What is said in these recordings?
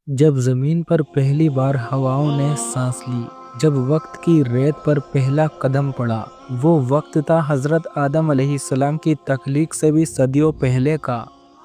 जब ज़मीन पर पहली बार हवाओं ने सांस ली, जब वक्त की रेत पर पहला कदम पड़ा, वो वक्त था हज़रत आदम अलैहिस्सलाम की तख्लीक से भी सदियों पहले का।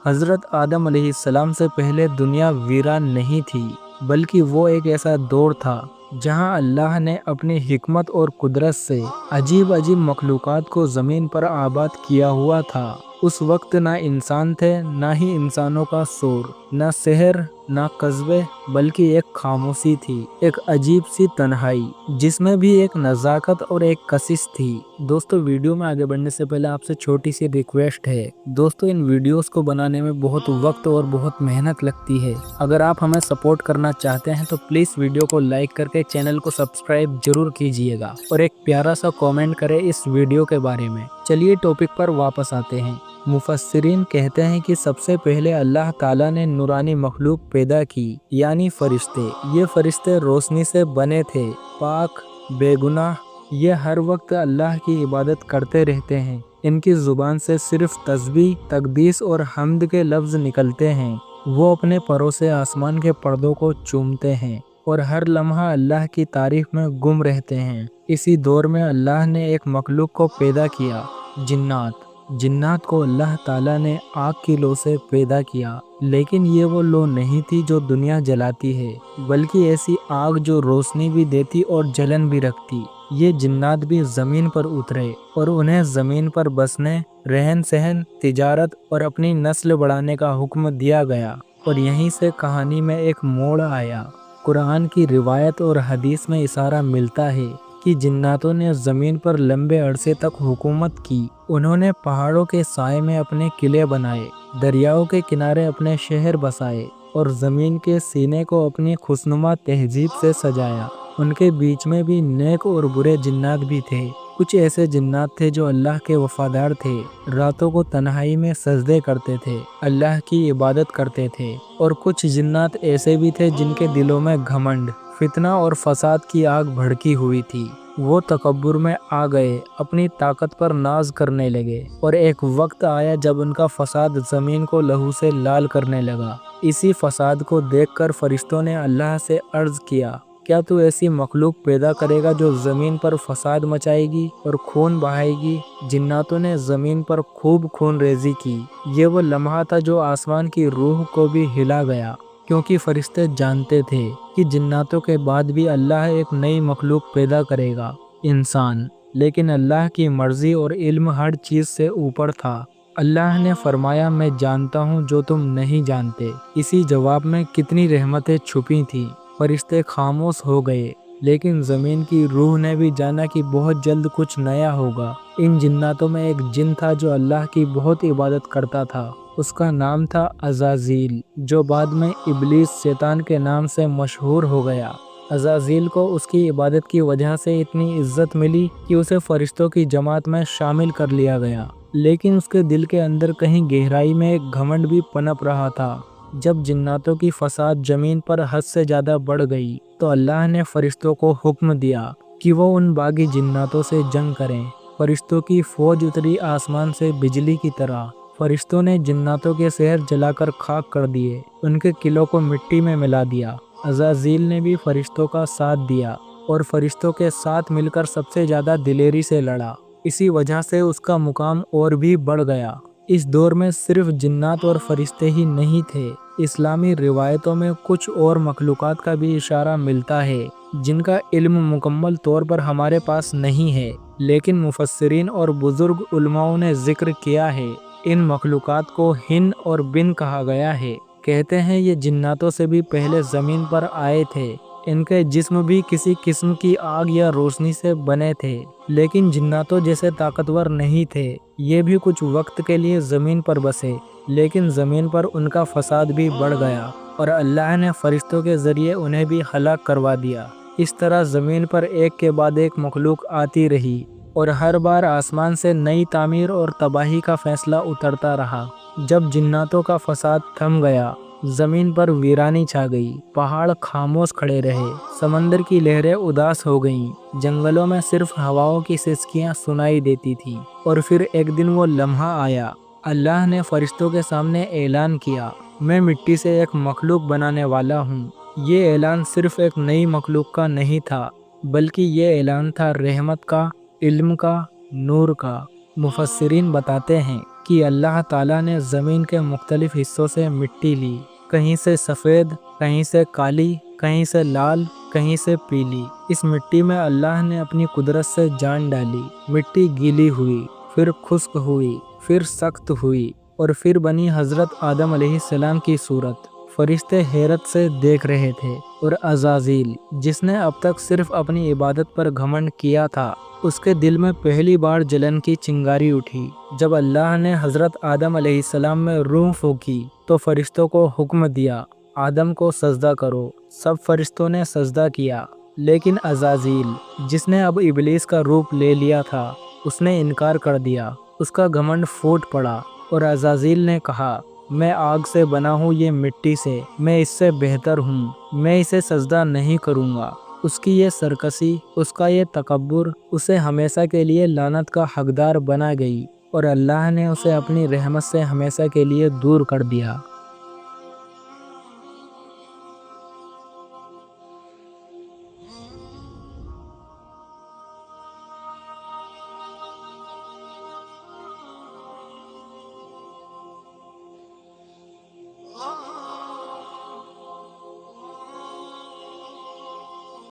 हज़रत आदम अलैहिस्सलाम से पहले दुनिया वीरान नहीं थी, बल्कि वो एक ऐसा दौर था जहां अल्लाह ने अपनी हिकमत और कुदरत से अजीब अजीब मखलूक़ात को ज़मीन पर आबाद किया हुआ था। उस वक्त ना इंसान थे, ना ही इंसानों का शोर, ना शहर, ना कस्बे, बल्कि एक खामोशी थी, एक अजीब सी तन्हाई जिसमें भी एक नज़ाकत और एक कशिश थी। दोस्तों, वीडियो में आगे बढ़ने से पहले आपसे छोटी सी रिक्वेस्ट है। दोस्तों, इन वीडियोस को बनाने में बहुत वक्त और बहुत मेहनत लगती है। अगर आप हमें सपोर्ट करना चाहते हैं तो प्लीज वीडियो को लाइक करके चैनल को सब्सक्राइब जरूर कीजिएगा और एक प्यारा सा कॉमेंट करें इस वीडियो के बारे में। चलिए टॉपिक पर वापस आते हैं। मुफस्सिरीन कहते हैं कि सबसे पहले अल्लाह ताला ने नूरानी मखलूक पैदा की, यानी फरिश्ते। ये फरिश्ते रोशनी से बने थे, पाक, बेगुनाह। ये हर वक्त अल्लाह की इबादत करते रहते हैं। इनकी ज़ुबान से सिर्फ तस्बीह, तकदीस और हम्द के लफ्ज़ निकलते हैं। वो अपने परों से आसमान के पर्दों को चूमते हैं और हर लम्हा अल्लाह की तारीफ में गुम रहते हैं। इसी दौर में अल्लाह ने एक मखलूक को पैदा किया, जिन्नात। जिन्नात को अल्लाह ताला ने आग की लो से पैदा किया, लेकिन ये वो लो नहीं थी जो दुनिया जलाती है, बल्कि ऐसी आग जो रोशनी भी देती और जलन भी रखती। ये जिन्नात भी ज़मीन पर उतरे और उन्हें ज़मीन पर बसने, रहन सहन, तिजारत और अपनी नस्ल बढ़ाने का हुक्म दिया गया। और यहीं से कहानी में एक मोड़ आया। कुरान की रिवायत और हदीस में इशारा मिलता है कि जिन्नातों ने ज़मीन पर लंबे अरसे तक हुकूमत की। उन्होंने पहाड़ों के साए में अपने किले बनाए, दरियाओं के किनारे अपने शहर बसाए और ज़मीन के सीने को अपनी खुशनुमा तहजीब से सजाया। उनके बीच में भी नेक और बुरे जिन्नात भी थे। कुछ ऐसे जिन्नात थे जो अल्लाह के वफादार थे, रातों को तन्हाई में सजदे करते थे, अल्लाह की इबादत करते थे। और कुछ जिन्नात ऐसे भी थे जिनके दिलों में घमंड, फितना और फसाद की आग भड़की हुई थी। वो तकब्बुर में आ गए, अपनी ताकत पर नाज करने लगे और एक वक्त आया जब उनका फसाद ज़मीन को लहू से लाल करने लगा। इसी फसाद को देखकर फरिश्तों ने अल्लाह से अर्ज़ किया, क्या तू ऐसी मखलूक पैदा करेगा जो ज़मीन पर फसाद मचाएगी और खून बहाएगी? जिन्नातों ने ज़मीन पर खूब खून रेजी की। ये वो लम्हा था जो आसमान की रूह को भी हिला गया, क्योंकि फरिश्ते जानते थे कि जिन्नातों के बाद भी अल्लाह एक नई मखलूक पैदा करेगा, इंसान। लेकिन अल्लाह की मर्जी और इल्म हर चीज़ से ऊपर था। अल्लाह ने फरमाया, मैं जानता हूँ जो तुम नहीं जानते। इसी जवाब में कितनी रहमतें छुपी थी। फरिश्ते खामोश हो गए, लेकिन ज़मीन की रूह ने भी जाना कि बहुत जल्द कुछ नया होगा। इन जिन्नातों में एक जिन था जो अल्लाह की बहुत इबादत करता था। उसका नाम था अज़ाज़ील, जो बाद में इब्लीस शैतान के नाम से मशहूर हो गया। अज़ाज़ील को उसकी इबादत की वजह से इतनी इज्जत मिली कि उसे फरिश्तों की जमात में शामिल कर लिया गया। लेकिन उसके दिल के अंदर कहीं गहराई में एक घमंड भी पनप रहा था। जब जिन्नातों की फसाद ज़मीन पर हद से ज़्यादा बढ़ गई तो अल्लाह ने फरिश्तों को हुक्म दिया कि वो उन बागी जिन्नातों से जंग करें। फरिश्तों की फ़ौज उतरी आसमान से बिजली की तरह। फरिश्तों ने जिन्नातों के शहर जलाकर खाक कर दिए, उनके किलों को मिट्टी में मिला दिया। अज़ाज़ील ने भी फरिश्तों का साथ दिया और फरिश्तों के साथ मिलकर सबसे ज़्यादा दिलेरी से लड़ा। इसी वजह से उसका मुकाम और भी बढ़ गया। इस दौर में सिर्फ जिन्नात और फरिश्ते ही नहीं थे। इस्लामी रिवायतों में कुछ और मखलूक़ात का भी इशारा मिलता है, जिनका इल्म मुकम्मल तौर पर हमारे पास नहीं है, लेकिन मुफस्सिरीन और बुजुर्ग उलमाओं ने जिक्र किया है। इन मखलूक़ात को हिन और बिन कहा गया है। कहते हैं ये जिन्नातों से भी पहले ज़मीन पर आए थे। इनके जिस्म भी किसी किस्म की आग या रोशनी से बने थे, लेकिन जिन्नातों जैसे ताकतवर नहीं थे। ये भी कुछ वक्त के लिए ज़मीन पर बसे, लेकिन ज़मीन पर उनका फसाद भी बढ़ गया और अल्लाह ने फरिश्तों के ज़रिए उन्हें भी हलाक करवा दिया। इस तरह ज़मीन पर एक के बाद एक मखलूक आती रही और हर बार आसमान से नई तामीर और तबाही का फैसला उतरता रहा। जब जिन्नातों का फसाद थम गया, ज़मीन पर वीरानी छा गई। पहाड़ खामोश खड़े रहे, समंदर की लहरें उदास हो गईं, जंगलों में सिर्फ हवाओं की सिसकियां सुनाई देती थीं। और फिर एक दिन वो लम्हा आया। अल्लाह ने फरिश्तों के सामने ऐलान किया, میں مٹی سے ایک مخلوق بنانے والا ہوں۔ یہ اعلان صرف ایک نئی مخلوق کا نہیں تھا، بلکہ یہ اعلان تھا رحمت کا، علم کا، نور کا۔ مفسرین بتاتے ہیں کہ اللہ تعالیٰ نے زمین کے مختلف حصوں سے مٹی لی، کہیں سے سفید، کہیں سے کالی، کہیں سے لال، کہیں سے پیلی۔ اس مٹی میں اللہ نے اپنی قدرت سے جان ڈالی۔ مٹی گیلی ہوئی، پھر خشک ہوئی، پھر سخت ہوئی، اور پھر بنی حضرت آدم علیہ السلام کی صورت۔ فرشتے حیرت سے دیکھ رہے تھے، اور عزازیل، جس نے اب تک صرف اپنی عبادت پر گھمنڈ کیا تھا، اس کے دل میں پہلی بار جلن کی چنگاری اٹھی۔ جب اللہ نے حضرت آدم علیہ السلام میں روح پھونکی تو فرشتوں کو حکم دیا، آدم کو سجدہ کرو۔ سب فرشتوں نے سجدہ کیا، لیکن عزازیل، جس نے اب ابلیس کا روپ لے لیا تھا، اس نے انکار کر دیا۔ اس کا گھمنڈ پھوٹ پڑا، اور عزازیل نے کہا، میں آگ سے بنا ہوں، یہ مٹی سے، میں اس سے بہتر ہوں، میں اسے سجدہ نہیں کروں گا۔ اس کی یہ سرکشی، اس کا یہ تکبر اسے ہمیشہ کے لیے لعنت کا حقدار بنا گئی، اور اللہ نے اسے اپنی رحمت سے ہمیشہ کے لیے دور کر دیا۔